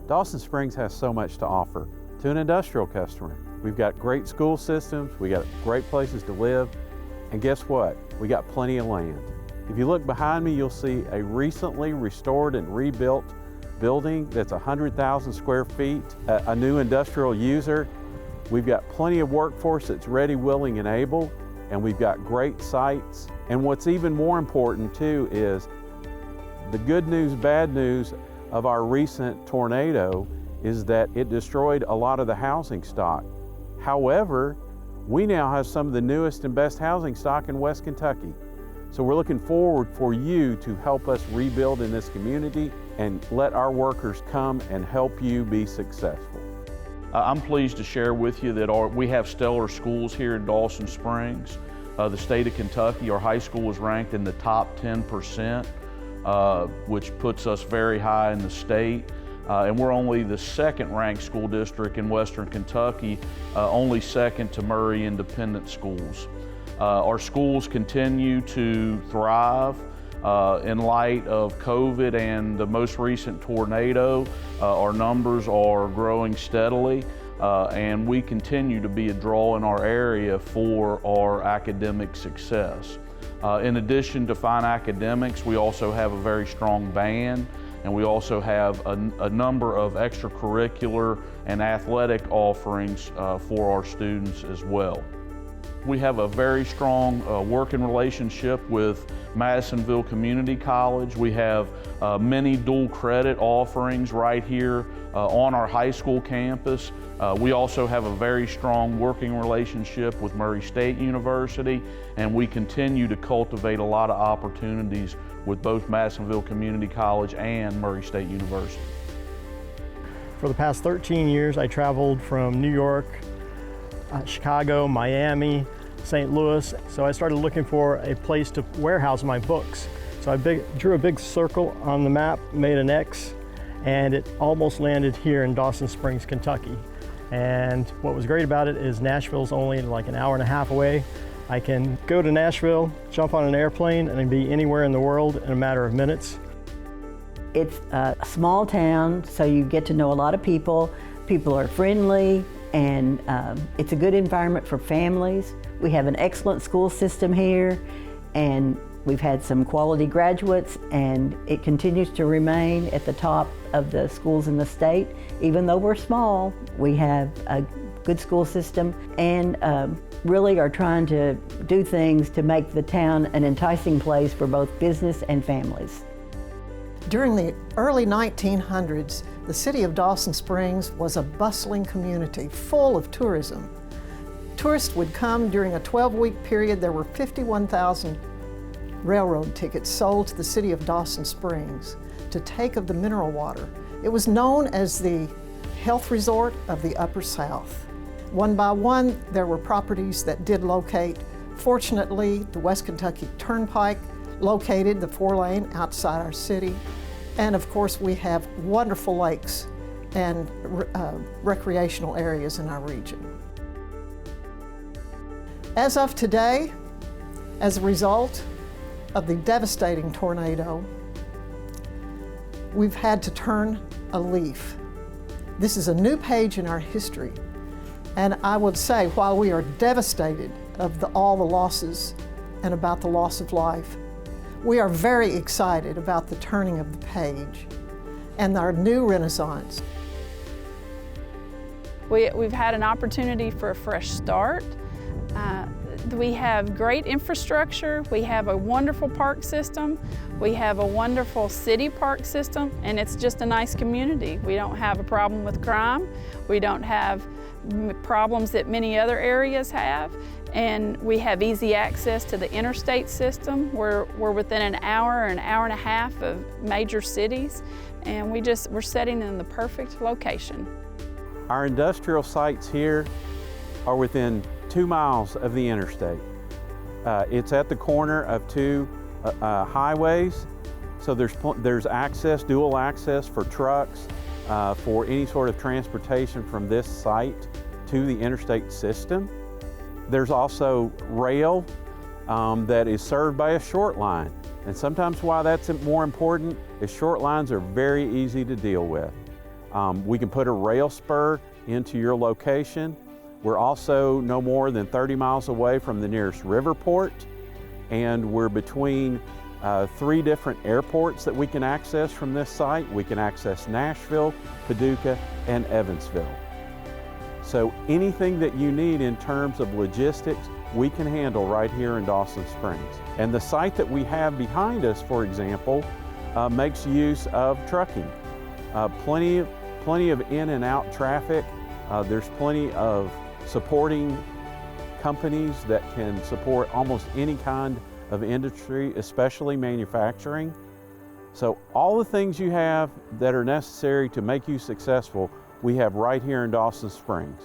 Dawson Springs has so much to offer to an industrial customer. We've got great school systems, we got great places to live, and guess what? We got plenty of land. If you look behind me, you'll see a recently restored and rebuilt building that's 100,000 square feet, a new industrial user. We've got plenty of workforce that's ready, willing, and able, and we've got great sites. And what's even more important too is the good news, bad news of our recent tornado is that it destroyed a lot of the housing stock. However, we now have some of the newest and best housing stock in West Kentucky. So we're looking forward for you to help us rebuild in this community and let our workers come and help you be successful. I'm pleased to share with you that we have stellar schools here in Dawson Springs. The state of Kentucky, our high school is ranked in the top 10%, which puts us very high in the state. And we're only the second ranked school district in Western Kentucky, only second to Murray Independent Schools. Our schools continue to thrive in light of COVID and the most recent tornado. Our numbers are growing steadily, and we continue to be a draw in our area for our academic success. In addition to fine academics, we also have a very strong band, and we also have a number of extracurricular and athletic offerings for our students as well. We have a very strong working relationship with Madisonville Community College. We have many dual credit offerings right here on our high school campus. We also have a very strong working relationship with Murray State University, and we continue to cultivate a lot of opportunities with both Madisonville Community College and Murray State University. For the past 13 years, I traveled from New York, Chicago, Miami, St. Louis. So I started looking for a place to warehouse my books. So I drew a big circle on the map, made an X, and it almost landed here in Dawson Springs, Kentucky. And what was great about it is Nashville's only like an hour and a half away. I can go to Nashville, jump on an airplane, and be anywhere in the world in a matter of minutes. It's a small town, so you get to know a lot of people. People are friendly, and it's a good environment for families. We have an excellent school system here, and we've had some quality graduates, and it continues to remain at the top of the schools in the state. Even though we're small, we have a good school system, and really are trying to do things to make the town an enticing place for both business and families. During the early 1900s, the city of Dawson Springs was a bustling community full of tourism. Tourists would come during a 12-week period. There were 51,000 railroad tickets sold to the city of Dawson Springs to take of the mineral water. It was known as the health resort of the Upper South. One by one, there were properties that did locate. Fortunately, the West Kentucky Turnpike located the 4-lane outside our city. And of course, we have wonderful lakes and recreational areas in our region. As of today, as a result of the devastating tornado, we've had to turn a leaf. This is a new page in our history. And I would say, while we are devastated of all the losses and about the loss of life, we are very excited about the turning of the page and our new renaissance. We've had an opportunity for a fresh start. We have great infrastructure. We have a wonderful park system. We have a wonderful city park system, and it's just a nice community. We don't have a problem with crime. We don't have problems that many other areas have. And we have easy access to the interstate system. We're within an hour and a half of major cities, and we're sitting in the perfect location. Our industrial sites here are within 2 miles of the interstate. It's at the corner of two highways, so there's access, dual access for trucks, for any sort of transportation from this site to the interstate system. There's also rail that is served by a short line. And sometimes why that's more important is short lines are very easy to deal with. We can put a rail spur into your location. We're also no more than 30 miles away from the nearest river port, and we're between 3 different airports that we can access from this site. We can access Nashville, Paducah, and Evansville. So anything that you need in terms of logistics, we can handle right here in Dawson Springs. And the site that we have behind us, for example, makes use of trucking. Plenty of in and out traffic. There's plenty of supporting companies that can support almost any kind of industry, especially manufacturing. So all the things you have that are necessary to make you successful, we have right here in Dawson Springs.